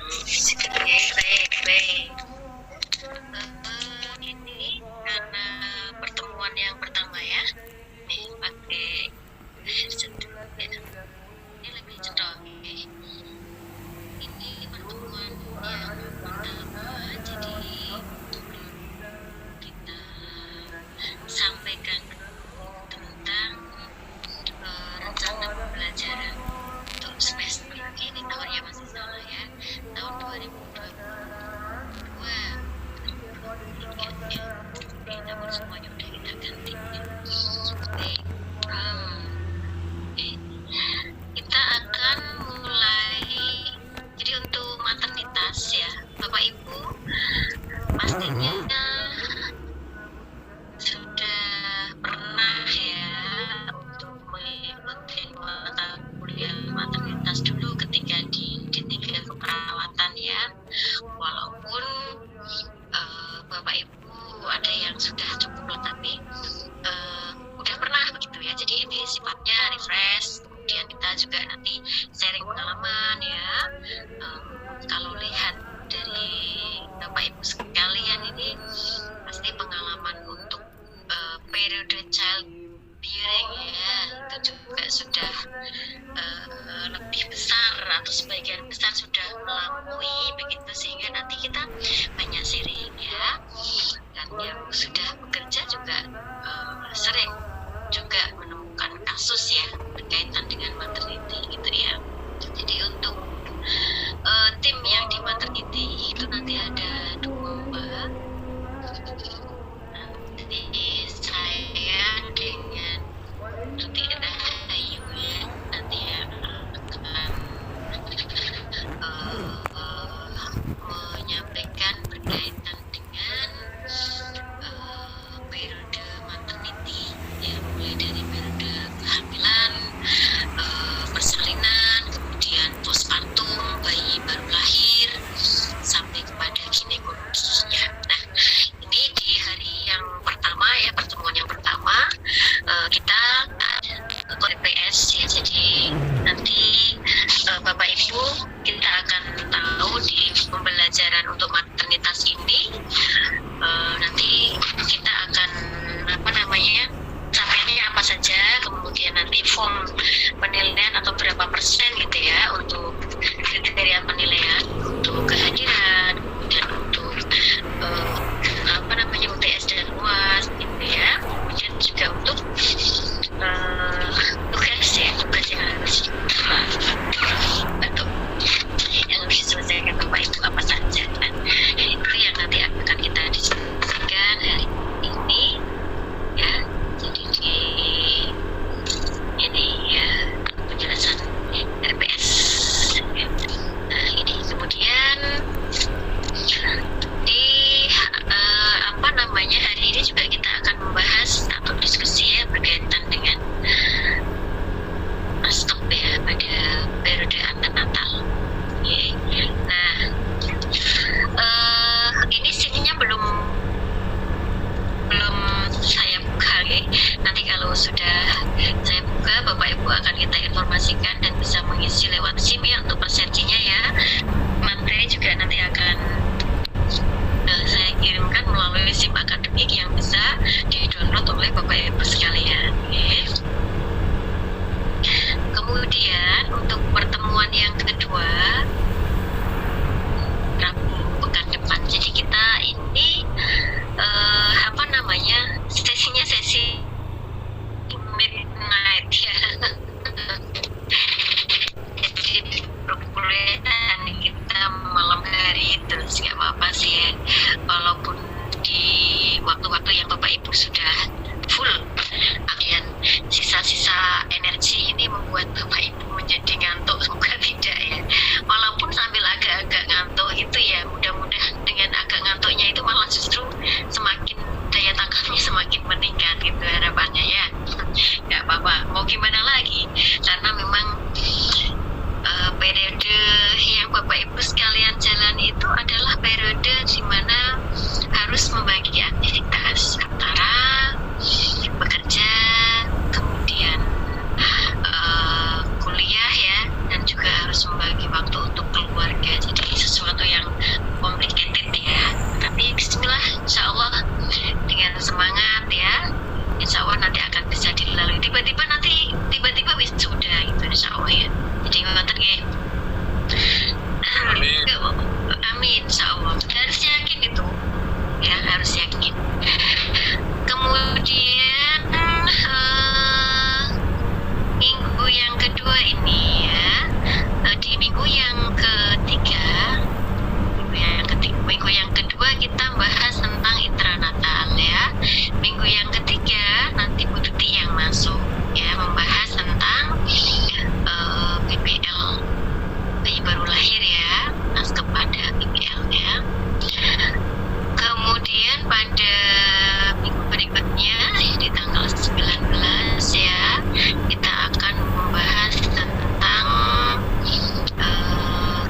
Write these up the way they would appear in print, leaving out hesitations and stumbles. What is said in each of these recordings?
Oke, baik, baik. Ini karena pertemuan yang pertama ya. Nih, pakai headset dulu ya. Ini lebih cedok. Oke. Ini pertemuan yang pertama, jadi kita sampaikan tentang rencana pembelajaran untuk semester ini tahunnya masih sama ya, tahun 2022 ya. Namun semuanya udah kita ganti. Oke, kita akan mulai. Jadi untuk maternitas ya, Bapak Ibu pastinya sudah pernah ya untuk mengikuti mata kuliah maternitas dulu ketika di D3 keperawatan ya. Walaupun Bapak Ibu ada yang sudah cukup tapi udah pernah begitu ya. Jadi ini sifatnya refresh. Kemudian kita juga nanti sharing pengalaman ya. Kalau lihat dari Bapak Ibu sekalian ini pasti pengalaman untuk periode child bearing ya, itu juga sudah lebih besar atau sebagian besar sudah melampaui begitu, sehingga nanti kita banyak sharing ya. Dan yang sudah bekerja juga sering juga menemukan kasus ya berkaitan dengan maternity gitu ya. Jadi untuk tim yang di maternity itu nanti ada 2. Nanti saya dengan Tuti Rahayu ya, nanti yang akan menyampaikan berkaitan dengan periode maternity ya, mulai dari periode kehamilan,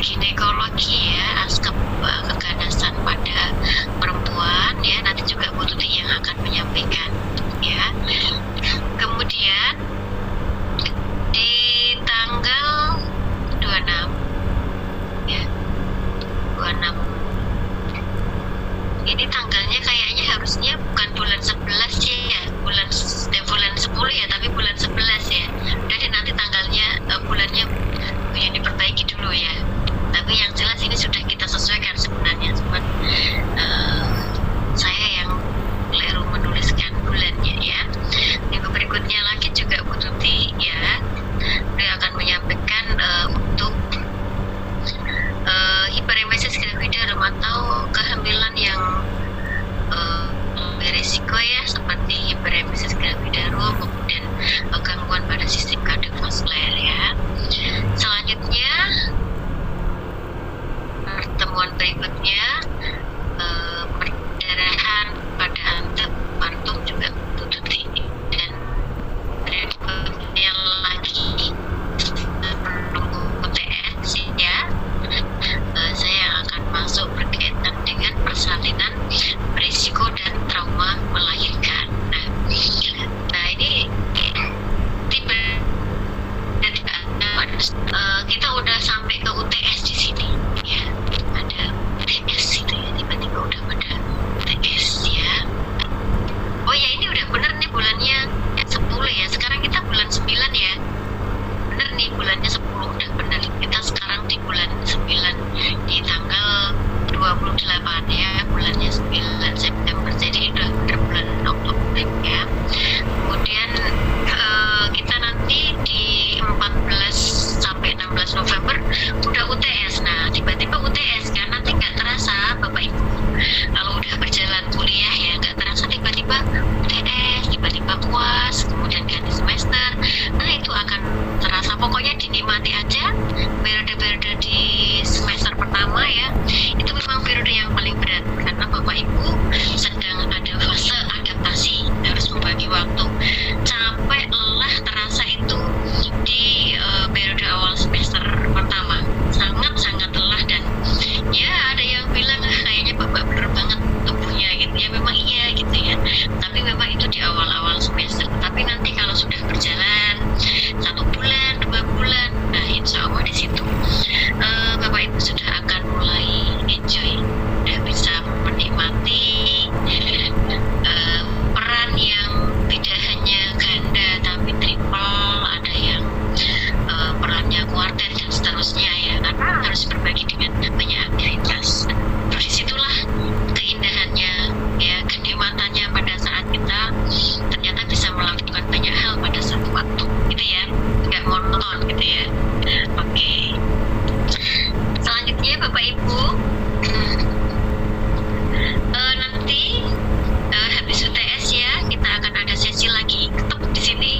ginekologi ya, askep keganasan pada perempuan ya, nanti juga Bu Tuti yang akan menyampaikan ya. Kemudian di tanggal 26 ya, 26 ini tanggalnya kayaknya harusnya bukan bulan 11 ya, bulan 10 ya, tapi bulan 11 ya. Jadi nanti tanggalnya bulannya yang diperbaiki dulu ya. Tapi yang jelas ini sudah kita sesuaikan sebenarnya, cuman saya yang keliru menuliskan bulannya ya. Minggu berikutnya lagi juga Bu Tuti ya, dia akan menyampaikan untuk hiperemesis gravidarum atau kehamilan yang berisiko ya, seperti hiperemesis gravidarum, kemudian gangguan pada sistem kardiovaskuler ya. Selanjutnya pertemuan berikutnya perdarahan pada antepartum juga Bu Tuti, dan berikutnya lagi sebelum UTS ya, saya akan masuk berkaitan dengan persalinan berisiko dan trauma melahirkan. Nah ini tiba kita udah sampai ke UTS di sini ya, ada UTS itu ya, tiba-tiba udah pada UTS ya. Oh ya, ini udah bener nih bulannya 10 ya, sekarang kita bulan 9 ya, bener nih bulannya 10, udah bener. Kita sekarang di bulan 9, di tanggal 28 ya, bulannya 9 September, jadi udah bener bulan Oktober ya. Kemudian kita nanti di 14 sampai 16 November udah UTS. Nah tiba-tiba UTS kan, nanti nggak terasa Bapak Ibu kalau udah berjalan kuliah ya, nggak terasa tiba-tiba UTS, tiba-tiba UAS, kemudian ganti semester. Nah itu akan terasa, pokoknya dinikmati aja periode-periode di semester pertama ya. Itu memang periode yang paling berat karena Bapak Ibu sedang ada fase adaptasi, harus membagi waktu. Capek, lelah terasa itu di periode awal semester pertama, sangat-sangat lelah, dan ya ada yang bilang kayaknya Bapak bener banget tubuhnya gitu ya. Memang iya gitu ya, tapi memang itu di awal-awal semester. Tapi nanti kalau sudah berjalan 1 bulan, 2 bulan, nah insya Allah di situ Bapak Ibu sudah akan mulai enjoy, udah bisa menikmati peran yang tidak hanya ganda tapi triple, ada yang perannya kuartet dan seterusnya ya, karena harus berbagi dengan banyak aktivitas. Terus disitulah keindahannya ya, kenikmatannya pada saat kita ternyata bisa melakukan banyak hal pada satu waktu gitu ya, nggak monoton gitu ya. Oke. Selanjutnya Bapak Ibu, nanti habis UTS ya, kita akan ada sesi lagi tetap di sini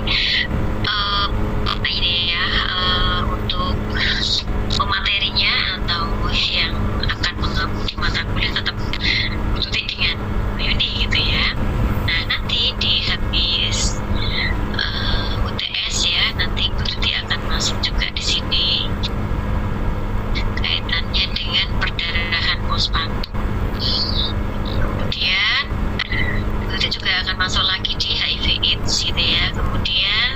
ini ya, untuk pematerinya atau yang akan menggabung di mata kuliah tetap ikuti dengan Yuni gitu ya. Nah nanti di habis UTS ya, nanti Tuti akan masuk juga di sini kaitannya dengan perdarahan postpartum. Kemudian Tuti juga akan masuk lagi di HIV/AIDS gitu ya. Kemudian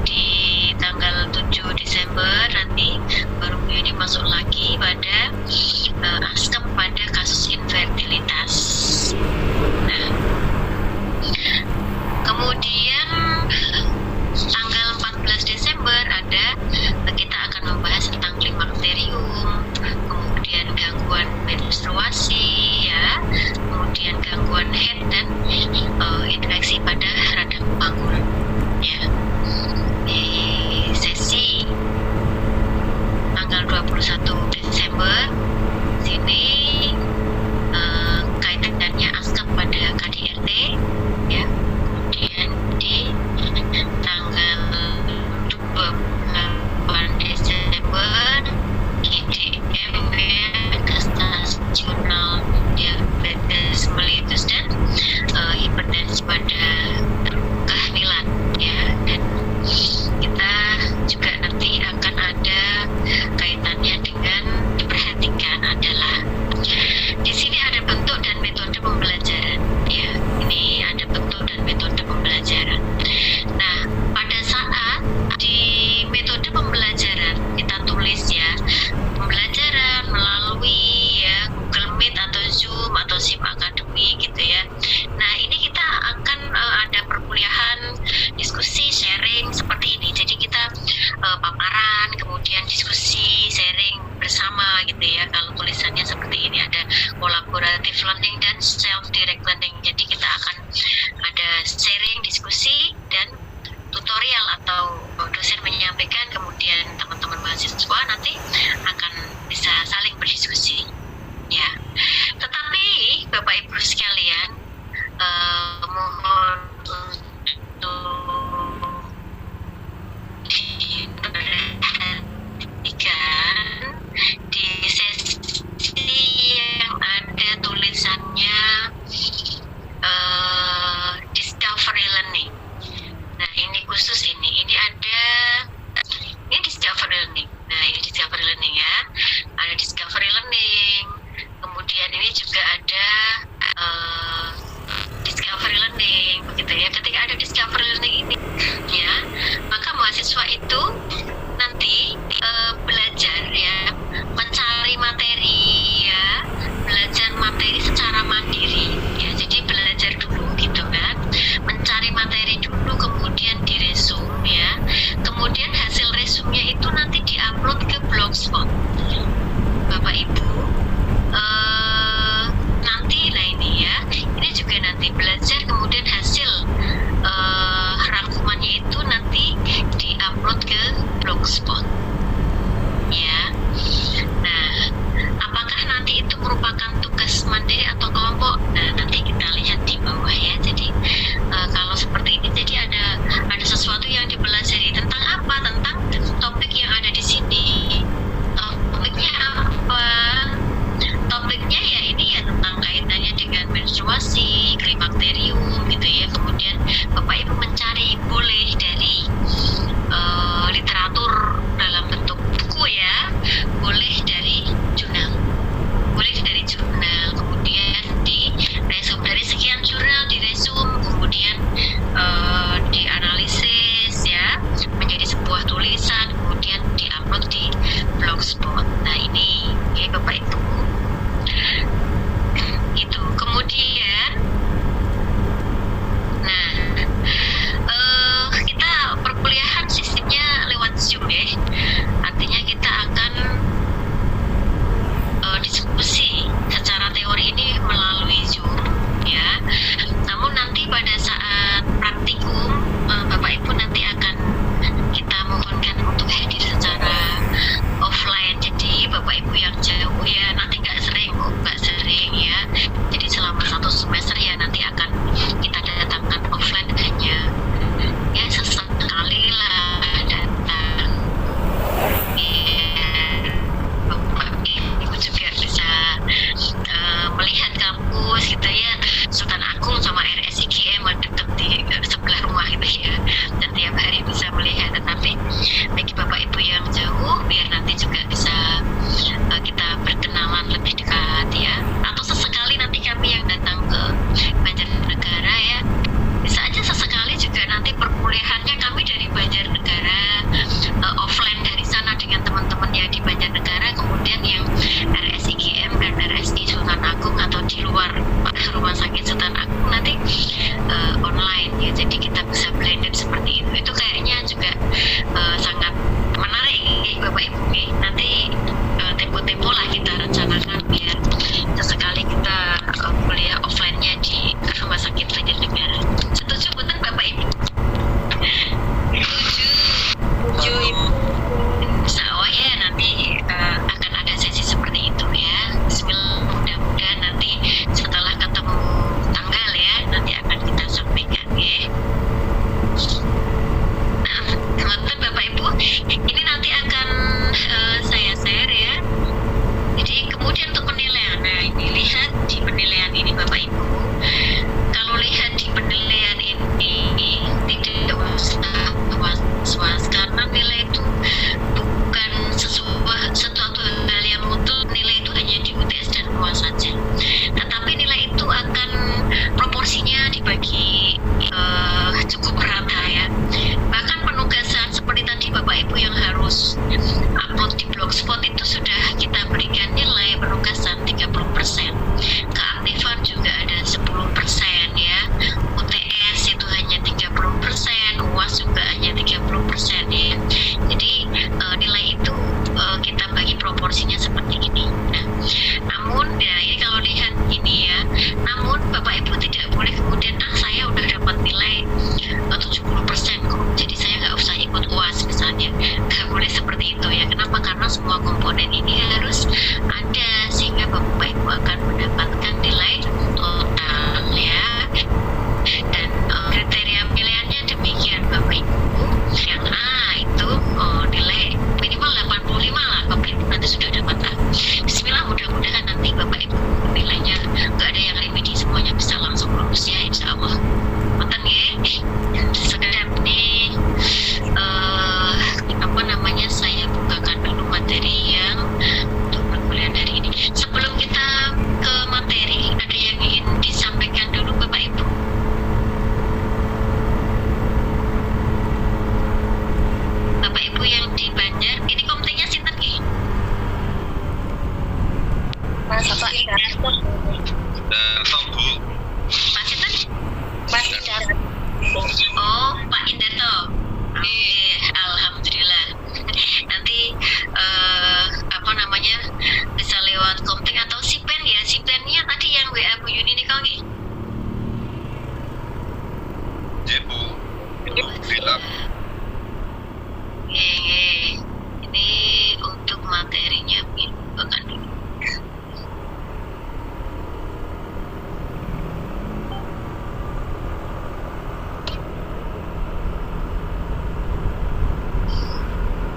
di tanggal 7 Desember nanti baru Yuni masuk lagi pada askep pada kasus infertilitas. Nah, kemudian tanggal 14 Desember ada, kita akan membahas tentang klimakterium, kemudian gangguan menstruasi ya, kemudian gangguan head dan infeksi pada radang panggul ya. Di sesi tanggal 21 Desember sini kaitannya askep pada KDRT ya. Kemudian di tanggal 28 Desember IDM ya, gestasional diabetes mellitus dan hipertensi pada kehamilan ya. Dan kita juga nanti akan ada kaitannya dengan ya pembelajaran melalui ya Google Meet atau Zoom atau SIM Academy gitu ya. Nah ini kita akan ada perkuliahan, diskusi, sharing seperti ini. Jadi kita paparan, kemudian diskusi, sharing bersama gitu ya. Kalau tulisannya seperti ini ada collaborative learning dan self-direct learning. Jadi kita akan ada sharing, diskusi, dan tutorial atau dosen menyampaikan, kemudian teman-teman mahasiswa nanti akan bisa saling berdiskusi ya. Tetapi Bapak Ibu sekalian, mohon untuk diperhatikan di sesi yang ada tulisannya discovery learning. Nah ini khusus ini ada ini discovery learning. Nah ini discovery learning ya, ada discovery learning. Kemudian ini juga ada discovery learning, begitu ya. Ketika ada discovery learning ini ya, maka mahasiswa itu nanti belajar ya, mencari materi ya, belajar materi secara mandiri ya. Jadi belajar dulu gitu kan, mencari materi dulu, kemudian diresum ya, kemudian hasil resumnya itu nanti diupload ke Blogspot Bapak Ibu. Nanti nah ini ya, ini juga nanti belajar, kemudian hasil rangkumannya itu nanti diupload ke Blogspot ya. Nah apakah nanti itu merupakan tugas mandiri atau kelompok? Nah nanti kita lihat di bawah ya. Jadi kalau seperti ini, jadi ada sesuatu yang dipelajari tentang apa, tentang topik yang ada di sini. Topiknya apa? Topiknya ya ini ya tentang kaitannya dengan menstruasi, klimakterium gitu ya. Kemudian Bapak Ibu mencari boleh dari literatur dalam bentuk buku ya, boleh dari jurnal, kemudian di resum dari sekian jurnal, di resum, kemudian dianalisis ya menjadi sebuah tulisan, kemudian diupload di Blogspot. Nah ini ya Bapak Ibu, itu kemudian nah kita perkuliahan sistemnya lewat Zoom ya, artinya kita akan diskusi secara teori ini melalui Zoom ya. Namun nanti pada saat praktikum Bapak Ibu nanti akan kita mohonkan untuk hadir secara offline. Jadi Bapak Ibu yang jauh ya nanti nggak sering ya. Jadi selama 1 semester ya nanti akan kita datangkan offline, hanya ya sesekali lah datang ya. Bapak Ibu juga bisa melihat kampus gitu ya, Sultan Agung sama RSIGM dekat di sebelah rumah gitu ya, dan tiap hari bisa melihat. Tetapi bagi Bapak Ibu yang jauh, biar nanti juga bisa kita berkenalan lebih dekat ya, atau sesekali nanti kami yang datang ke Banjarnegara ya, bisa aja sesekali juga nanti perkuliahannya kami dari Banjarnegara, offline dari sana dengan teman-teman yang di Banjarnegara, kemudian yang RSIGM dan RSI Sultan Agung atau di luar Rumah Sakit Sultan Agung nanti online ya. Jadi kita bisa blended seperti itu. Itu kayaknya juga sangat menarik Bapak Ibu. Nanti tempo-tempo lah kita rencanakan biar sesekali kita kuliah offline-nya di Rumah Sakit Banjarnegara. Setuju bukan Bapak Ibu? Setuju Ibu. Insya Allah ya nanti akan ada sesi seperti itu ya. Bismillah, mudah-mudahan nanti setelah ketemu tanggal ya, nanti itu sudah kita berikan nilai penugasan 30%, keaktifan juga ada 10% ya, UTS itu hanya 30%, UAS juga hanya 30% ya. Jadi nilai itu kita bagi proporsinya seperti ini. Nah, namun ya ini kalau lihat ini ya, namun Bapak Ibu tidak boleh kemudian saya udah dapat nilai 70% kok, jadi saya nggak usah ikut UAS misalnya. Nggak boleh seperti itu ya. Kenapa? Karena semua komponen ini harus ada sehingga Bapak Ibu akan mendapatkan nilai total ya. Dan kriteria pilihannya demikian Bapak Ibu. Yang A itu nilai minimal 85 lah, Bapak Ibu nanti sudah dapat A. Bismillah, mudah-mudahan nanti Bapak Ibu nilainya nggak ada yang remedi, semuanya bisa langsung lulus ya insya Allah. Nonton ya. Sekedar nih saya bukakan dulu materi yang untuk perkuliahan hari ini. Sebelum kita ke materi, ada yang ingin disampaikan dulu Bapak Ibu? Bapak Ibu yang di Banjar, ini komplainya sinten nggih? Mas Bapak Indarto. Bu. Mas sinten? Mas Indarto. Oh, Pak Indarto. Alhamdulillah. Nanti bisa lewat kontak atau sipen ya. Sipennya tadi yang WA Bu Yuni nih kau nggih? Ya Bu, itu bilang. Ini untuk materinya bukan dulu.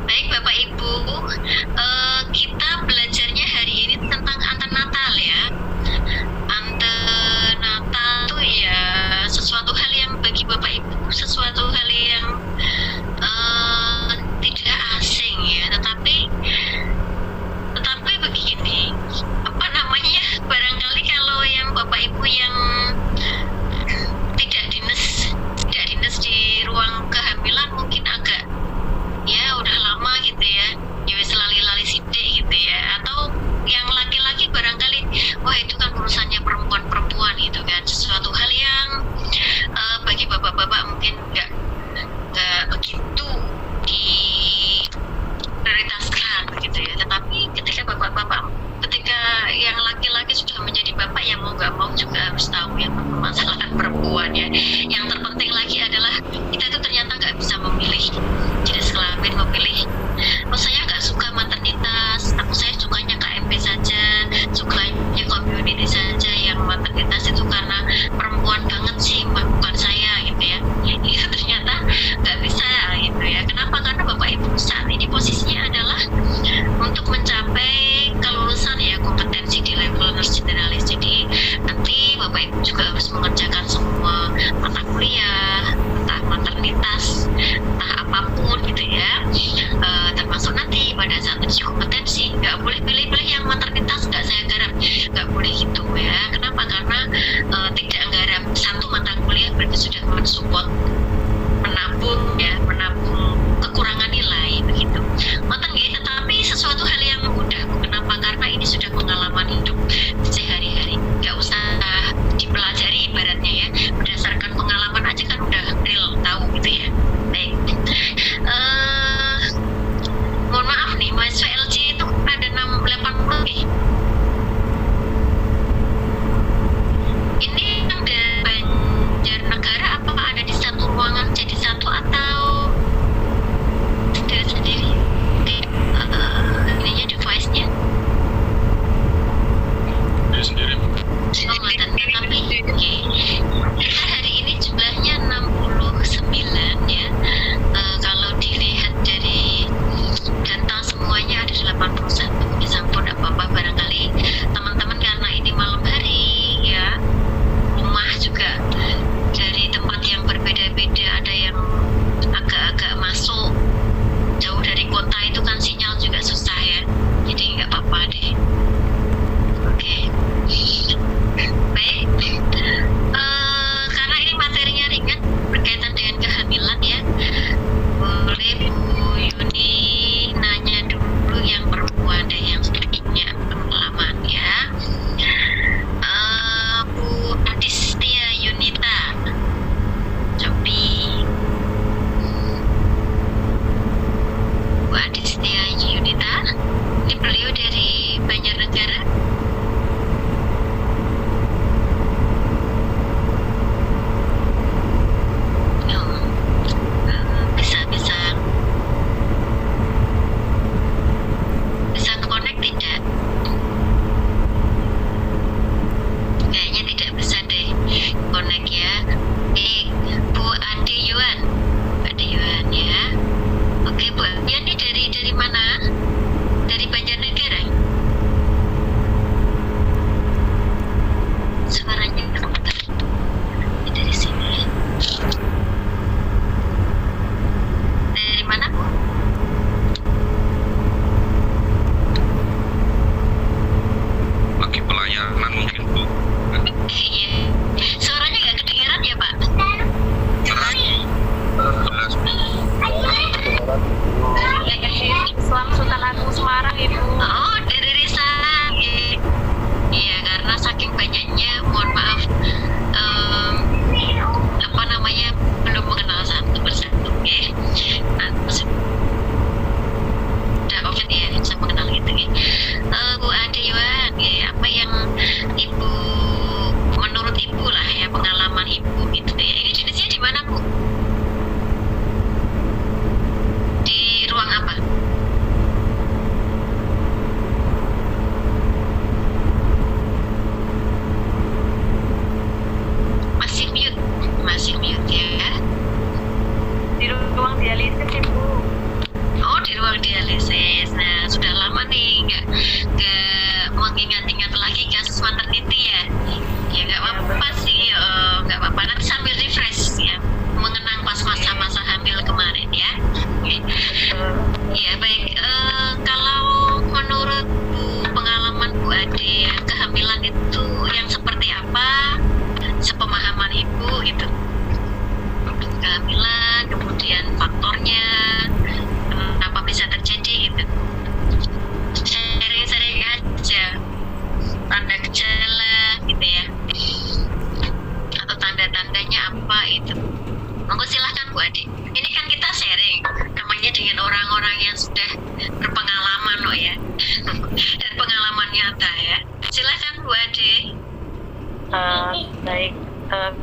Baik Bapak Ibu, kita belajarnya hari ini tentang antenatal ya. Antenatal itu ya sesuatu hal yang bagi Bapak Ibu sesuatu hal yang tidak asing ya, tetapi begini, barangkali kalau yang Bapak Ibu yang tidak dinas di ruang kehamilan mungkin agak ya udah lama gitu ya wis lali-lali sidik gitu ya, atau yang laki-laki barangkali wah itu kan urusannya perempuan gitu kan, sesuatu hal yang bagi bapak-bapak mungkin nggak begitu diprioritaskan begitu ya. Tetapi ketika yang laki-laki sudah menjadi bapak, yang mau nggak mau juga harus tahu yang permasalahan perempuan ya. Yang terpenting lagi adalah kita itu ternyata nggak bisa memilih jenis kelamin, memilih saya nggak suka maternitas, saya sukanya KMP saja, sukanya community saja, yang maternitas itu karena perempuan banget sih, bukan saya gitu ya. Itu ternyata nggak bisa gitu ya. Kenapa? Karena Bapak Ibu saat ini posisinya adalah untuk mencapai kelulusan ya, kompetensi di level nurse generalis. Jadi nanti Bapak Ibu juga harus mengerjakan semua mata kuliah, entah maternitas, entah apapun gitu ya, termasuk nanti pada saat uji kompetensi. Nggak boleh pilih-pilih yang maternitas nggak saya garap, nggak boleh gitu ya. Kenapa? Karena tidak garap satu mata kuliah berarti sudah mensupport, menabung kekurangan nilai begitu. Tetapi sesuatu hal yang mudah. Kenapa? Karena ini sudah pengalaman hidup sehari-hari, nggak usah dipelajari ibaratnya ya, berdasarkan pengalaman aja kan udah real tahu gitu ya. Baik, mohon maaf nih, mahasiswa LG itu ada 680 nih. Ini yang dari Banjarnegara, apakah ada di satu ruangan jadi satu atau sendiri? Ininya device-nya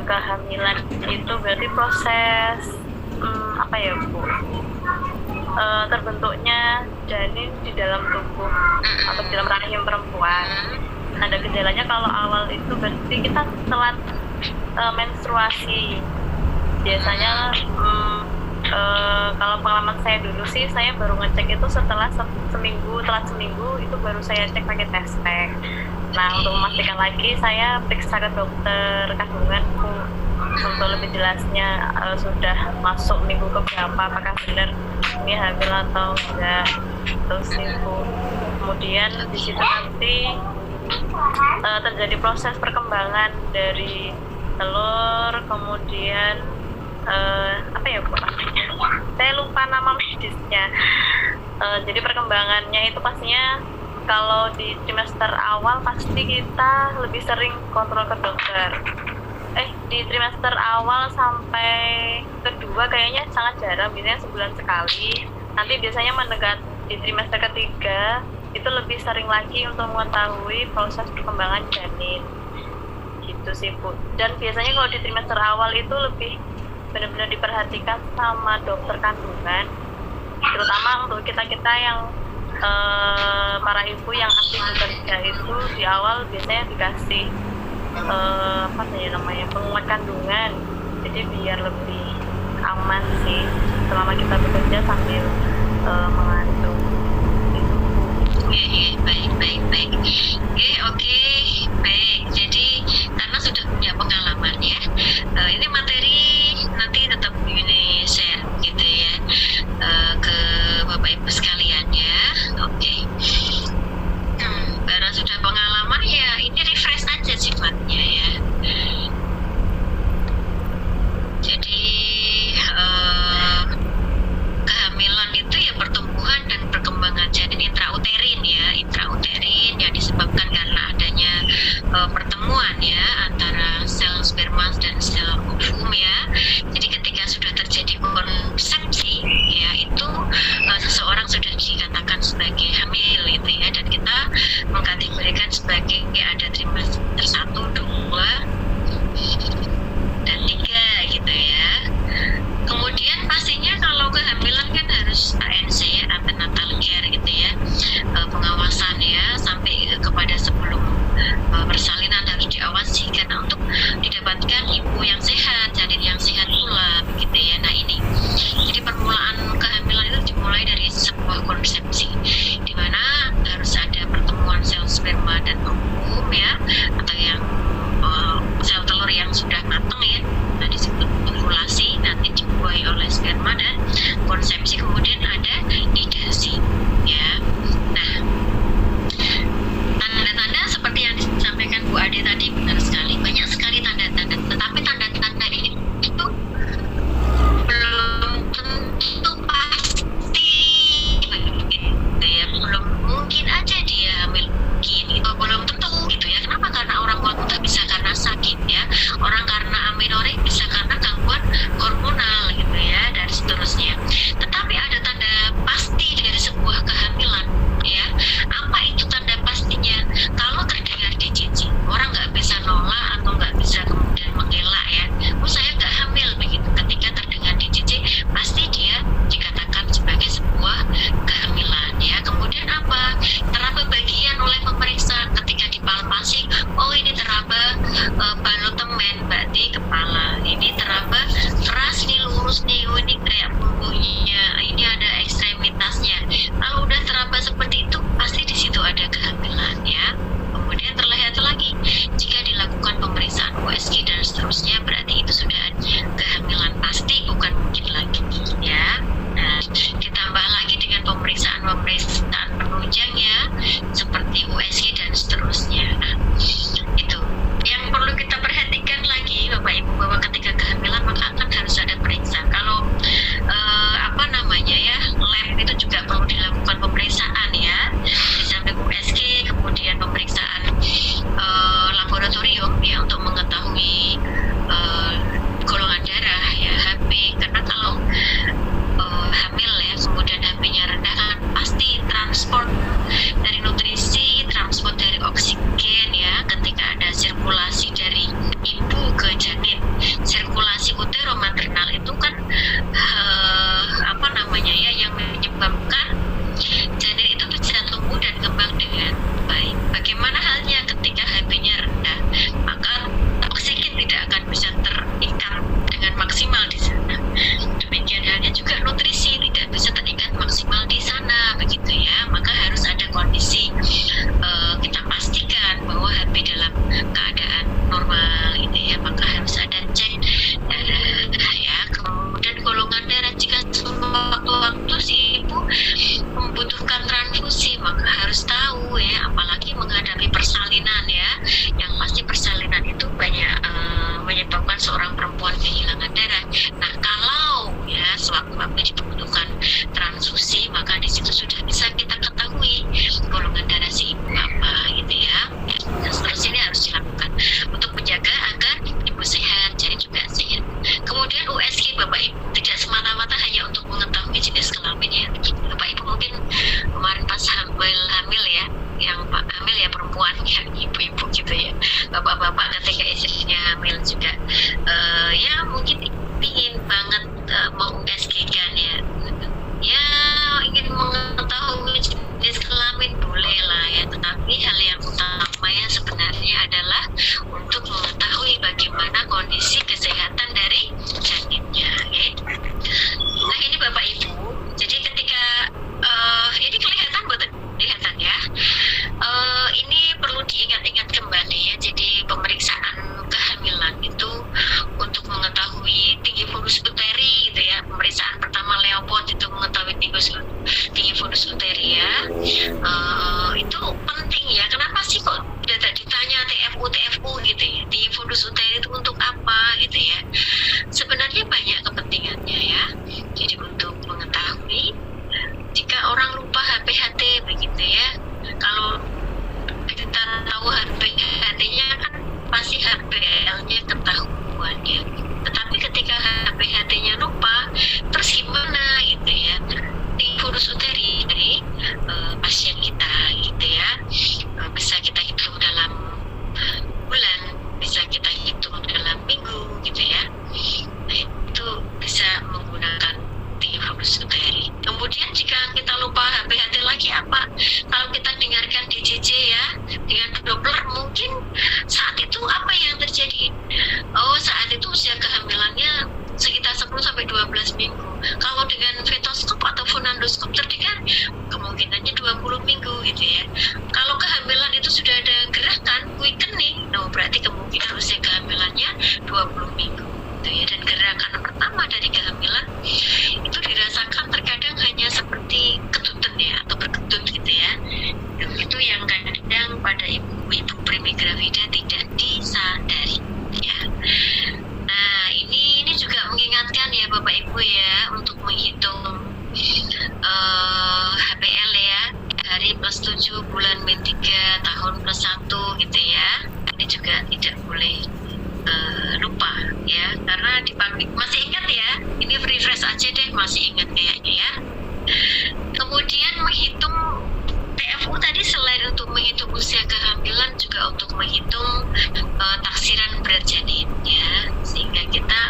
kehamilan itu berarti proses apa ya Bu? Terbentuknya janin di dalam tubuh atau di dalam rahim perempuan. Ada gejalanya kalau awal itu berarti kita telat menstruasi. Biasanya kalau pengalaman saya dulu sih, saya baru ngecek itu setelah telat seminggu itu baru saya cek pakai tes pack. Nah, untuk memastikan lagi saya periksa ke dokter kandungan Bu, untuk lebih jelasnya sudah masuk minggu keberapa, apakah benar ini hamil atau enggak, terus Bu. Kemudian di situ nanti terjadi proses perkembangan dari telur, kemudian apa ya Bu? Saya lupa nama medisnya. Jadi perkembangannya itu pastinya kalau di trimester awal pasti kita lebih sering kontrol ke dokter. Di trimester awal sampai kedua kayaknya sangat jarang, biasanya sebulan sekali. Nanti biasanya mendekat di trimester ketiga itu lebih sering lagi untuk mengetahui proses perkembangan janin. Gitu sih Bu. Dan biasanya kalau di trimester awal itu lebih benar-benar diperhatikan sama dokter kandungan, terutama untuk kita yang para ibu yang aktif bekerja itu di awal biasanya dikasih apa sih namanya, penguat kandungan, jadi biar lebih aman sih selama kita bekerja sambil mengandung. Baik. Oke, baik. Jadi karena sudah punya pengalaman ya, ini materi nanti tetap ini share gitu ya ke Bapak Ibu sekalian ya. Oke. Karena sudah pengalaman ya, ini refresh aja sifatnya ya. Jadi kehamilan itu ya pertumbuhan dan perkembangan janin intrauterin ya, yang disebabkan karena adanya pertemuan ya antara sel sperma dan sel ovum ya. Jadi ketika sudah terjadi konsepsi ya, itu seseorang sudah dikatakan sebagai hamil itu ya, dan kita mengkategorikan sebagai ada trimester 1, 2, dan 3 gitu ya. Kemudian pastinya kalau kehamilan kan harus ANC ya, antenatal care gitu ya, pengawasan ya sampai kepada sebelum persalinan harus diawasi karena untuk didapatkan ibu yang sehat, janin yang sehat pula begitu ya. Nah ini, jadi permulaan kehamilan itu dimulai dari sebuah konsepsi di mana harus ada pertemuan sel sperma dan ovum ya, atau yang sel telur yang sudah matang ya, nah disebut ovulasi, nanti dibuahi oleh sperma dan konsepsi, kemudian ada nidasi ya. Nah, tanda-tanda seperti yang disampaikan Bu Ade tadi benar sekali, banyak sekali tanda-tanda, tetapi tanda-tanda ini itu belum tentu pasti begitu ya, belum mungkin aja dia hamil, mungkin itu belum tentu gitu ya. Kenapa? Karena orang wanita bisa karena sakit ya, orang karena amenorrea bisa karena gangguan hormonal gitu ya, dan seterusnya. Tetapi ada tanda pasti dari sebuah kehamilan ya. Apa itu tanda pastinya? Kalau terdengar dicicing, orang nggak bisa nolak atau nggak bisa kemudian mengelak ya, saya nggak hamil begitu. Ketika terdengar dicicing, pasti dia dikatakan sebagai sebuah kehamilan ya. Kemudian apa? Teraba bagian oleh pemeriksa ketika dipalpasi, oh ini teraba balotemen, berarti kepala, ini teraba keras, ini lurus nih, oh ini kayak punggung,nya ini ada ekstremitasnya. Kalau udah teraba seperti itu, pasti di situ ada kehamilan ya. Kemudian terlihat lagi jika dilakukan pemeriksaan USG dan seterusnya, berarti itu sudah kehamilan pasti, bukan mungkin lagi ya. Nah, ditambah lagi dengan pemeriksaan penunjang ya, seperti USG dan seterusnya. Nah, itu yang perlu kita perhatikan lagi Bapak Ibu, bahwa ketika kehamilan maka akan harus ada periksa. Kalau lab itu juga perlu dilakukan pemeriksaan ya, di samping USG, kemudian pemeriksaan laboratorium ya untuk mengetahui golongan darah ya, HB, karena kalau hamil ya kemudian HB-nya rendah kan pasti transport dari nutrisi, transport dari oksigen ya, ketika ada sirkulasi dari ibu ke janin perempuan ya, ibu-ibu gitu ya, bapak-bapak ketika istrinya hamil juga ya mungkin ingin banget mau USG kan ya, ingin mengetahui jenis kelamin boleh lah ya, tetapi hal yang utama yang sebenarnya adalah untuk mengetahui bagaimana kondisi kesehatan dari janinnya ya. Nah ini Bapak Ibu, jadi ketika ini kelihatan ya, ini perlu diingat-ingat kembali ya, jadi pemeriksaan kehamilan itu untuk mengetahui tinggi fundus uteri gitu ya, pemeriksaan pertama Leopold itu mengetahui tinggi fundus uteri ya, itu penting ya. Kenapa sih kok tidak ditanya TFU gitu ya, tinggi fundus uteri itu untuk apa gitu ya, sebenarnya banyak kepentingannya ya. Jadi untuk mengetahui jika orang lupa HPHT begitu ya, kalau kita tahu HPHT-nya kan pasti HPL-nya ketahuan ya, tetapi ketika HPHT-nya lupa, terus gimana gitu ya, tinggi fundus uteri dari pasien kita gitu ya, bisa kita hitung dalam bulan, bisa kita hitung dalam minggu gitu ya. Nah, itu bisa menggunakan tinggi fundus uteri. Kemudian jika kita lupa HPHT lagi apa? Kalau kita dengarkan DJJ ya, dengan Doppler mungkin saat itu apa yang terjadi? Oh, saat itu usia kehamilannya sekitar 10-12 minggu. Kalau dengan fetoskop atau funandoskop terdengar kemungkinannya 20 minggu gitu ya. Kalau kehamilan itu sudah ada gerakan quickening, berarti kemungkinan usia kehamilannya 20 minggu gitu ya. Dan gerakan pertama dari kehamilan itu dirasakan terkadang hanya seperti ketutan ya, atau berketut gitu ya. Dan itu yang kadang pada ibu-ibu primigravida tidak disadari ya. Nah ini juga mengingatkan ya Bapak Ibu ya, untuk menghitung HPL ya, hari +7 bulan -3 tahun +1 gitu ya. Ini juga tidak boleh lupa ya, karena masih ingat ya, ini refresh aja deh, masih ingat kayaknya ya. Kemudian menghitung TFU tadi selain untuk menghitung usia kehamilan, juga untuk menghitung taksiran berat janin ya, sehingga kita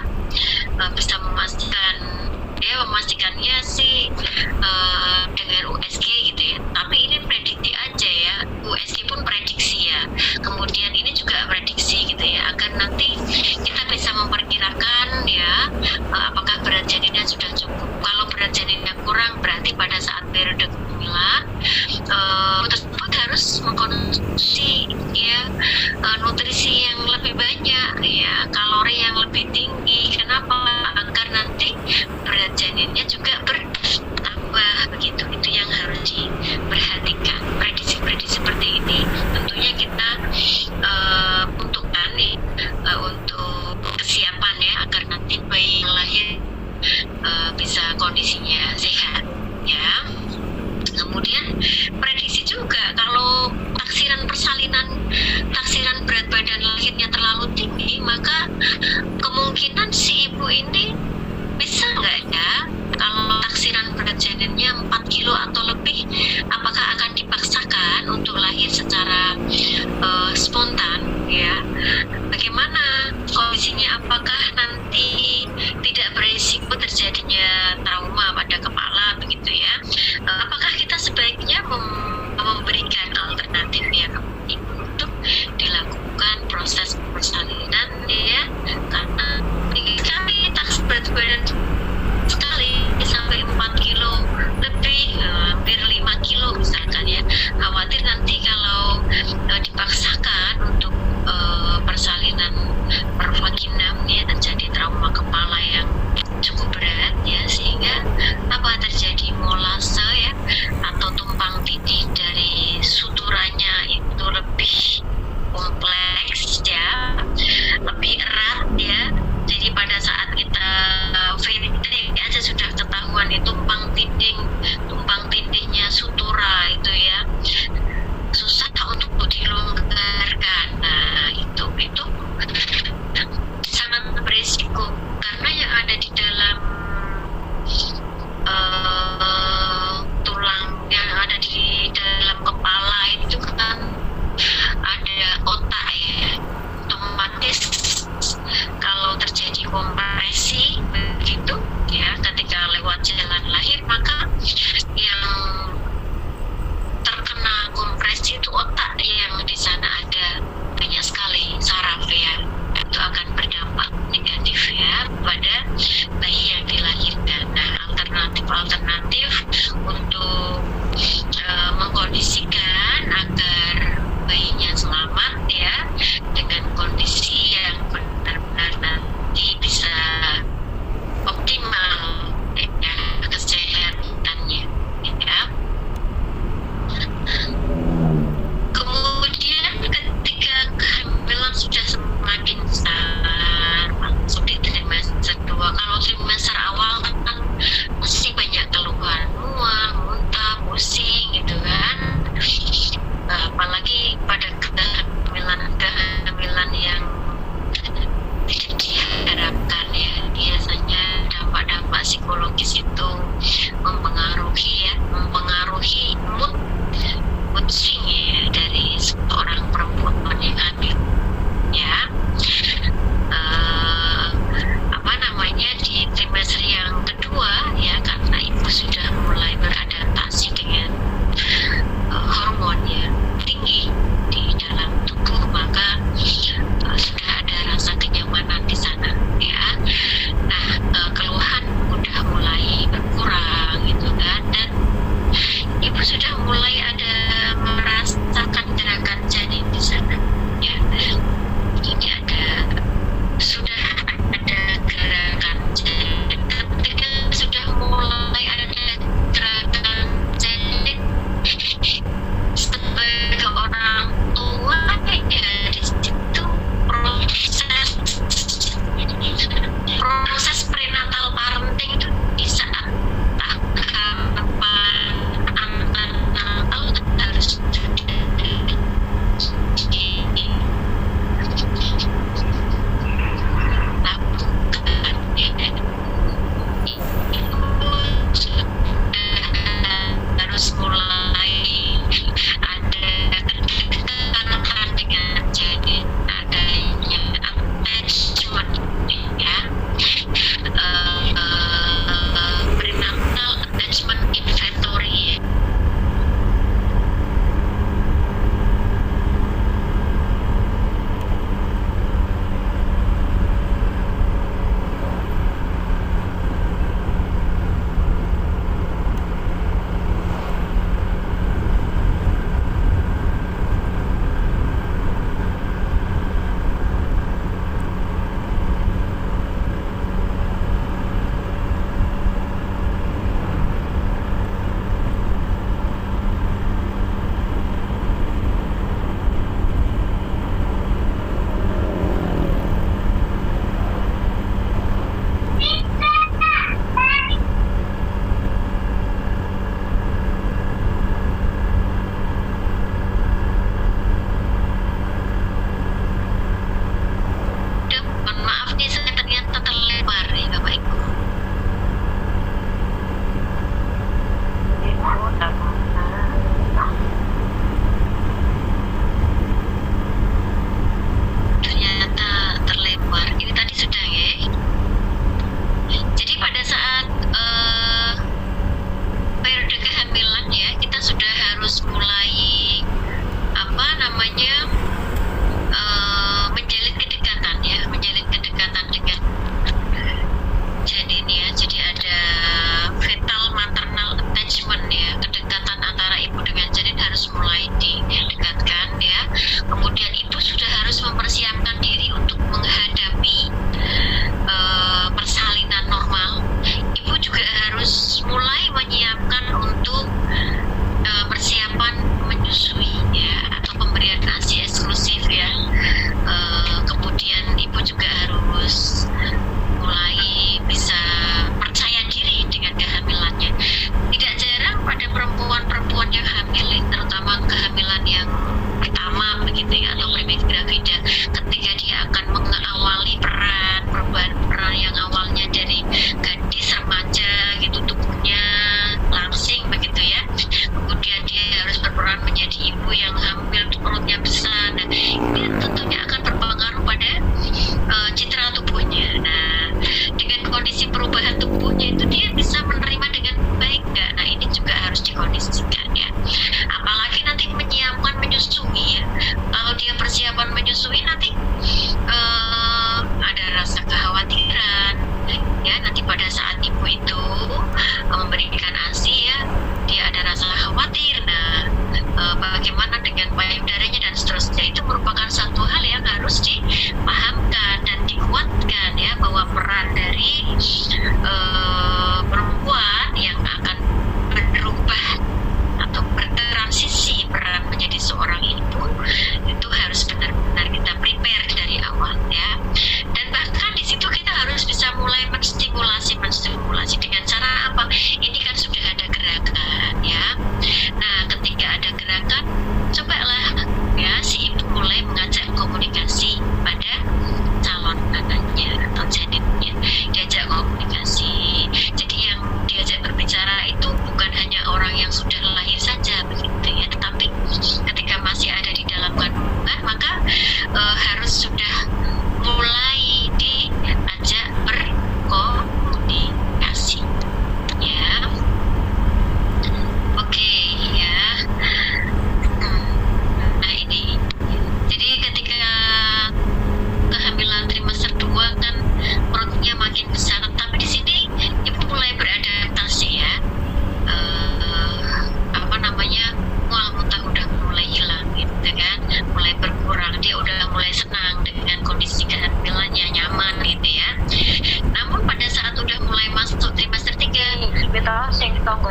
bisa memastikannya sih dengan USG gitu ya. Tapi ini prediksi aja ya, USG pun prediksi ya. Kemudian ini juga prediksi gitu ya, agar nanti kita bisa memperkirakan ya, apakah berat janinnya sudah cukup. Kalau berat janinnya kurang, berarti pada saat periode kehamilan tersebut harus mengkonsumsi ya nutrisi yang lebih banyak ya, kalori yang lebih tinggi. Kenapa? Agar nanti berat janinnya juga bertambah begitu. Itu yang harus diperhatikan. Prediksi-prediksi seperti ini tentunya kita untukkan nih untuk kesiapan ya, agar nanti bayi yang lahir bisa kondisinya sehat ya. Kemudian prediksi juga kalau taksiran berat badan lahirnya terlalu tinggi, maka kemungkinan si ibu ini bisa nggak ya, kalau taksiran berat janinnya 4 kilo atau lebih, apakah akan dipaksakan untuk lahir secara spontan ya? Bagaimana kondisinya, apakah nanti tidak berisiko terjadinya trauma pada kepala begitu ya? Apakah kita sebaiknya memberikan alternatif ya ibu untuk dilakukan proses persalinan ya, karena tinggi sekali berat badan sekali sampai 4 kilo lebih, hampir 5 kilo misalkan ya. Khawatir nanti kalau dipaksakan untuk persalinan pervaginam ya, terjadi trauma kepala yang cukup berat ya, sehingga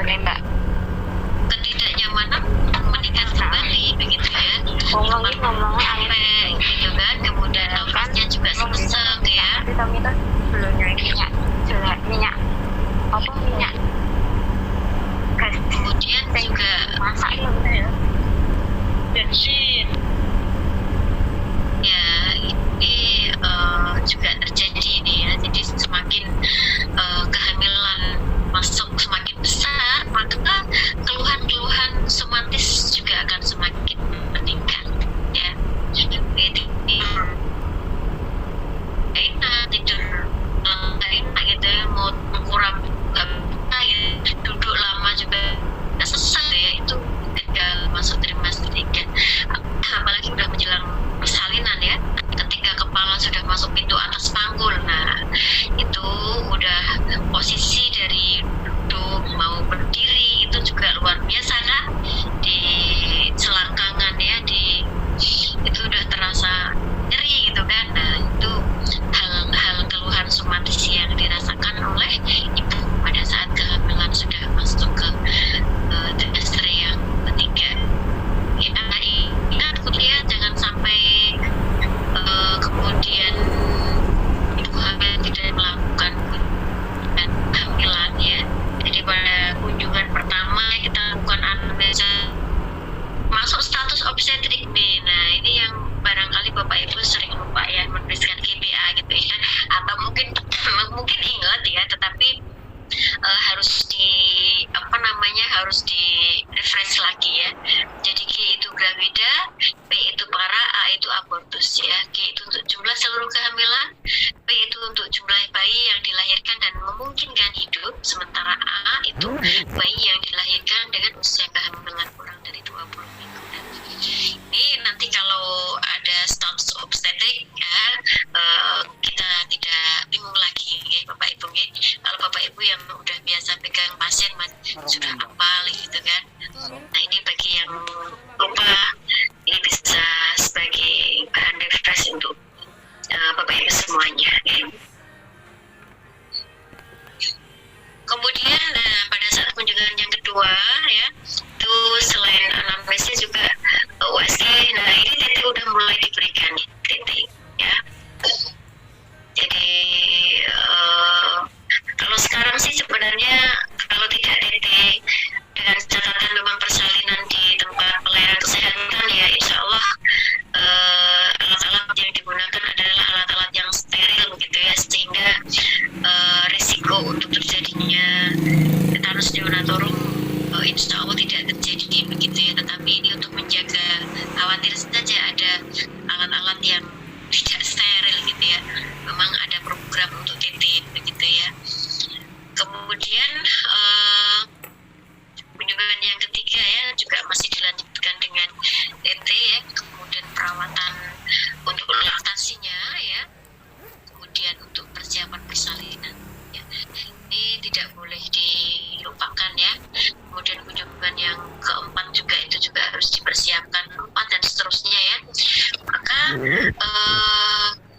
boleh Mbak. Ketidaknyamanan meningkat kembali begitu ya. Ngomong Sampai gitu kan, kemudian nafasnya juga sesak ya. Tapi itu belum minyak jelek, minyak gas. Kemudian juga Masak ya bensin. ya ini juga terjadi ini ya. Jadi semakin kehamilan masuk semakin besar, maka keluhan-keluhan somatis juga akan semakin meningkat ya. Jadi enak tidur nggak enak gitu ya, mau kurang ya, duduk lama juga nggak selesai ya. Itu ketika masuk trimester 3, apalagi udah menjelang persalinan ya, ketika kepala sudah masuk pintu atas panggul. Nah itu udah posisi dari duduk mau berdiri itu juga luar biasa kan, di selangkangan ya, itu udah terasa nyeri gitu kan. Nah itu hal-hal keluhan somatis yang dirasakan oleh ibu pada saat kehamilan sudah masuk ke trimester yang ketiga ya. Ingat ya, jangan sampai kemudian ibu hamil tidak melakukan kehamilan ya. Jadi pada kunjungan pertama kita lakukan anamnesa masuk status obstetrik nih. Nah ini yang barangkali Bapak Ibu sering lupa ya, menuliskan KPA gitu ya, atau mungkin ingat ya, tetapi harus di refresh lagi ya. Jadi G itu gravida, P itu para, A itu abortus ya. G itu untuk jumlah seluruh kehamilan, P itu untuk jumlah bayi yang dilahirkan dan memungkinkan hidup, sementara A itu bayi yang dilahirkan dengan usia kehamilan kurang dari 20 minggu. Ini nanti kalau ada status obstetrik ya, kita tidak bingung lagi ya Bapak Ibu ya. Kalau Bapak Ibu yang udah biasa pegang pasien sudah hafal gitu kan. Nah ini bagi yang lupa, ini bisa sebagai bahan refresh untuk Bapak Ibu semuanya ya. Kemudian pada saat kunjungan yang kedua ya, itu selain anamnesis juga USG. Nah ini TT udah mulai diberikan TT ya. Jadi kalau sekarang sih sebenarnya kalau tidak TT dengan catatan memang persalinan di tempat pelayanan kesehatan ya, insya Allah alat-alat yang digunakan adalah alat-alat yang steril gitu ya, sehingga risiko untuk terjadinya tetanus neonatorum insya Allah tidak terjadi begitu ya. Tetapi ini untuk menjaga, khawatir saja ada alat-alat yang tidak steril gitu ya, memang ada program untuk TT begitu ya. Kemudian kunjungan yang ketiga ya juga masih dilanjutkan dengan TT ya, kemudian perawatan untuk laktasinya ya, kemudian untuk persiapan persalinan ya. Ini tidak boleh dilupakan ya. Kemudian kunjungan yang keempat juga itu juga harus dipersiapkan, 4 dan seterusnya ya. Maka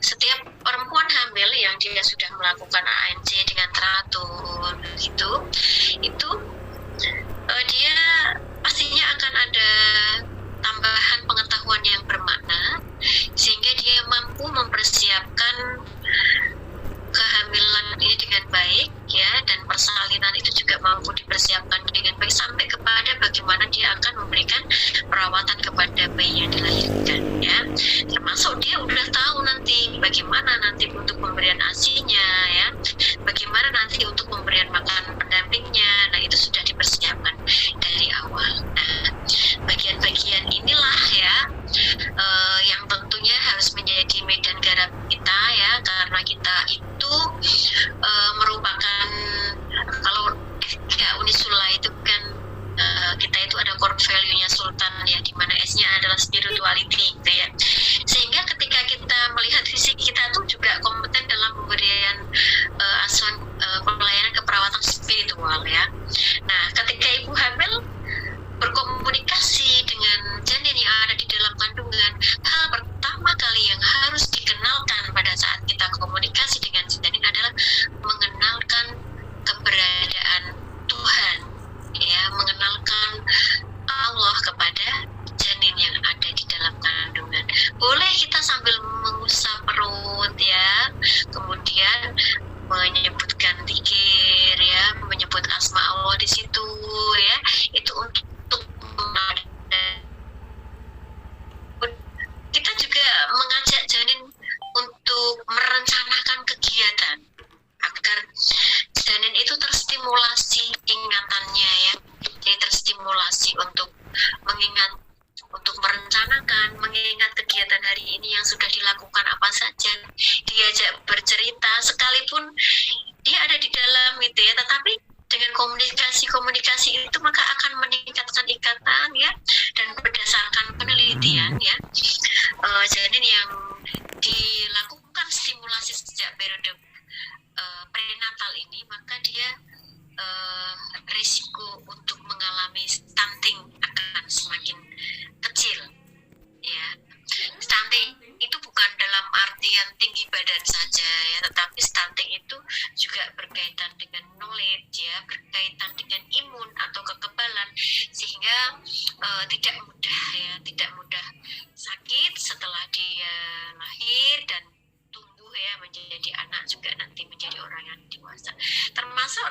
setiap perempuan hamil yang dia sudah melakukan ANC dengan teratur gitu, itu dia pastinya akan ada tambahan pengetahuan yang bermakna sehingga dia mampu mempersiapkan kehamilan ini dengan baik ya, dan persalinan itu juga mampu dipersiapkan dengan baik sampai kepada bagaimana dia akan memberikan perawatan kepada bayi yang dilahirkan ya. Termasuk dia udah tahu nanti bagaimana nanti untuk pemberian ASI-nya ya, bagaimana nanti untuk pemberian makan pendampingnya. Nah itu sudah dipersiapkan dari awal. Nah bagian-bagian inilah ya yang tentunya harus menjadi medan garap kita ya, karena kita itu merupakan, kalau Unisula itu kan kita itu ada core value-nya Sultan ya, di mana S-nya adalah spirituality gitu ya. Sehingga ketika kita melihat fisik kita tuh juga kompeten dalam pemberian asuhan pelayanan keperawatan spiritual ya. Nah, ketika ibu hamil berkomunikasi dengan janin yang ada di dalam kandungan, hal pertama kali yang harus dikenalkan pada saat kita komunikasi dengan janin adalah mengenalkan keberadaan Tuhan boleh kita sambil mengusap perut ya, kemudian menyebutkan zikir ya, menyebut asma Allah di situ ya, itu untuk kita juga mengajak janin untuk merencanakan kegiatan agar janin itu terstimulasi ingatannya ya, jadi terstimulasi untuk mengingat, untuk merencanakan, mengingat kegiatan hari ini yang sudah dilakukan apa saja, diajak bercerita sekalipun dia ada di dalam itu ya, tetapi dengan komunikasi itu maka akan meningkatkan ikatan ya, dan berdasarkan penelitian ya, janin yang dilakukan stimulasi sejak periode prenatal ini, maka dia risiko untuk mengalami stunting akan semakin kecil ya. Stunting itu bukan dalam artian tinggi badan saja ya, tetapi stunting itu juga berkaitan dengan knowledge ya, berkaitan dengan imun atau kekebalan, sehingga tidak mudah sakit setelah dia lahir dan tumbuh ya, menjadi anak juga nanti menjadi orang yang dewasa. Termasuk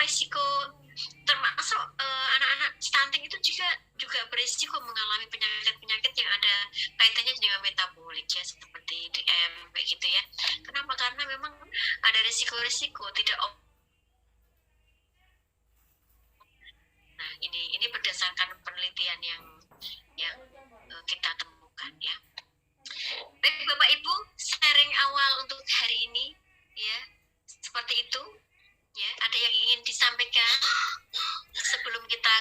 anak-anak stunting itu juga berisiko mengalami penyakit-penyakit yang ada kaitannya dengan metabolik ya, seperti DM begitu ya. Kenapa? Karena memang ada risiko-risiko tidak Nah, ini berdasarkan penelitian yang kita temukan ya. Baik Bapak Ibu, sharing awal untuk hari ini ya, seperti itu ya. Ada yang ingin disampaikan sebelum kita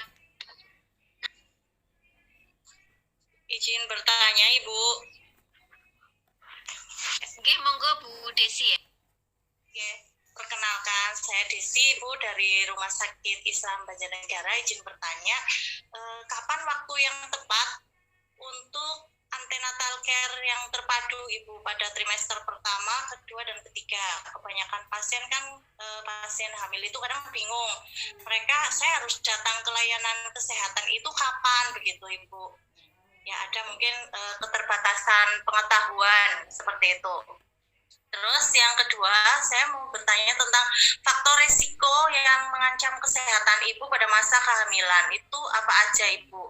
izin bertanya Ibu? Oke, monggo Bu Desi ya. Oke, perkenalkan saya Desi Ibu dari Rumah Sakit Islam Banjarnegara. Izin bertanya, kapan waktu yang tepat untuk antenatal care yang terpadu Ibu pada trimester pertama, kedua, dan ketiga? Kebanyakan pasien kan pasien hamil itu kadang bingung, saya harus datang ke layanan kesehatan itu kapan begitu Ibu? Ya ada mungkin keterbatasan pengetahuan seperti itu. Terus yang kedua, saya mau bertanya tentang faktor risiko yang mengancam kesehatan ibu pada masa kehamilan. Itu apa aja Ibu?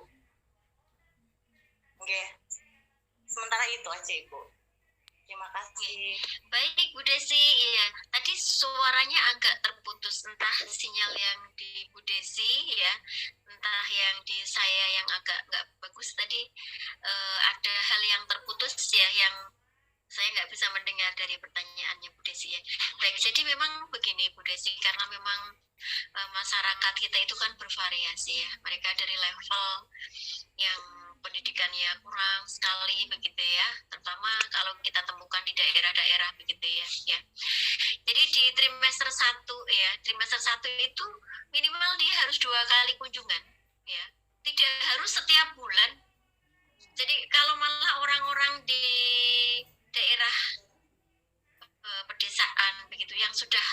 Oke. Sementara itu aja Ibu. Terima kasih. Baik Bu Desi, iya. Tadi suaranya agak terputus, entah sinyal yang di Bu Desi ya, entah yang di saya yang agak nggak bagus tadi. Ada hal yang terputus ya, yang saya nggak bisa mendengar dari pertanyaannya Bu Desi ya. Baik, jadi memang begini Bu Desi, karena memang masyarakat kita itu kan bervariasi ya. Mereka dari level yang pendidikannya kurang sekali begitu ya, terutama kalau kita temukan di daerah-daerah begitu ya. Jadi di trimester 1 ya, trimester 1 itu minimal dia harus 2 kali kunjungan ya, tidak harus setiap bulan. Jadi kalau malah orang-orang di daerah pedesaan begitu yang sudah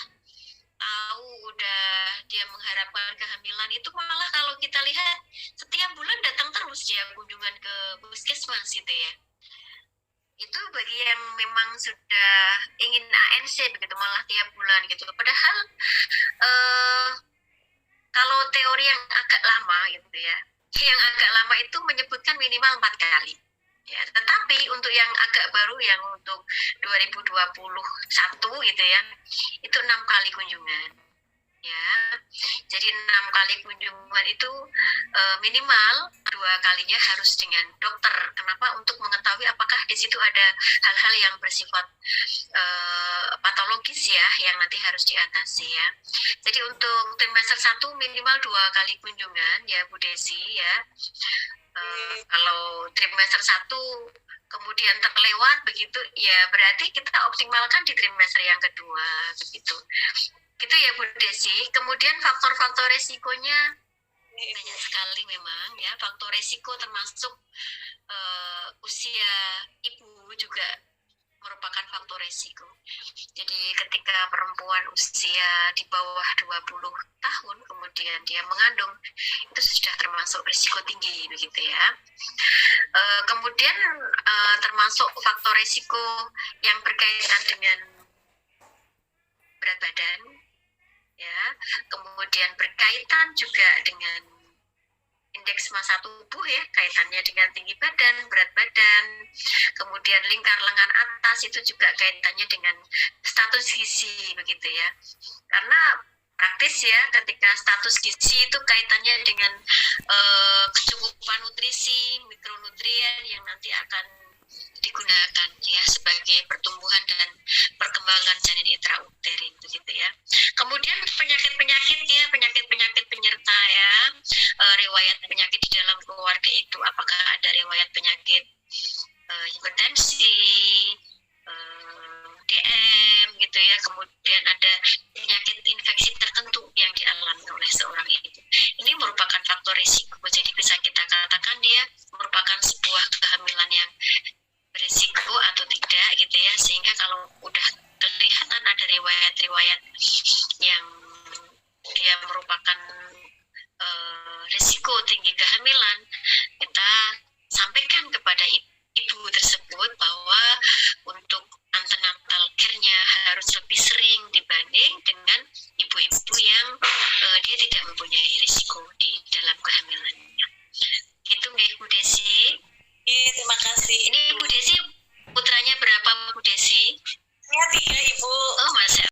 tahu udah dia mengharapkan kehamilan, itu malah kalau kita lihat setiap bulan datang terus dia kunjungan ke puskesmas gitu ya. Itu bagi yang memang sudah ingin ANC begitu, malah tiap bulan gitu. Padahal kalau teori yang agak lama gitu ya, yang agak lama itu menyebutkan minimal 4 kali. Ya, tetapi untuk yang agak baru yang untuk 2021 gitu ya, itu 6 kali kunjungan. Ya, jadi 6 kali kunjungan itu minimal 2 kalinya harus dengan dokter. Kenapa? Untuk mengetahui apakah di situ ada hal-hal yang bersifat patologis ya, yang nanti harus diatasi ya. Jadi untuk trimester 1 minimal 2 kali kunjungan ya Bu Desi ya. Kalau trimester 1 kemudian terlewat begitu ya, berarti kita optimalkan di trimester yang kedua begitu. Gitu ya Bu Desi. Kemudian faktor-faktor resikonya banyak sekali memang ya. Faktor resiko termasuk usia ibu juga merupakan faktor resiko. Jadi ketika perempuan usia di bawah 20 tahun kemudian dia mengandung, itu sudah termasuk risiko tinggi begitu ya. Kemudian termasuk termasuk faktor risiko yang berkaitan dengan berat badan, ya, kemudian berkaitan juga dengan indeks massa tubuh ya, kaitannya dengan tinggi badan, berat badan, kemudian lingkar lengan atas itu juga kaitannya dengan status gizi begitu ya. Karena praktis ya, ketika status gizi itu kaitannya dengan kecukupan nutrisi, mikronutrien yang nanti akan digunakan ya sebagai pertumbuhan dan perkembangan janin intrauterin begitu ya. Kemudian penyakit-penyakit ya, penyakit-penyakit penyerta ya, riwayat penyakit di dalam keluarga itu apakah ada riwayat penyakit hipertensi, DM gitu ya, kemudian ada penyakit infeksi tertentu yang dialami oleh seorang ibu. Ini merupakan faktor risiko, jadi bisa kita katakan dia merupakan sebuah kehamilan yang berisiko atau tidak gitu ya, sehingga kalau udah kelihatan ada riwayat-riwayat yang dia merupakan risiko tinggi kehamilan, kita sampaikan kepada ibu tersebut bahwa untuk antenatal care-nya harus lebih sering dibanding dengan ibu-ibu yang dia tidak mempunyai risiko di dalam kehamilannya. Gitu nggih Bu Desi. Terima kasih. Ini Bu Desi putranya berapa Bu Desi? Ya 3 Ibu. Oh, Masya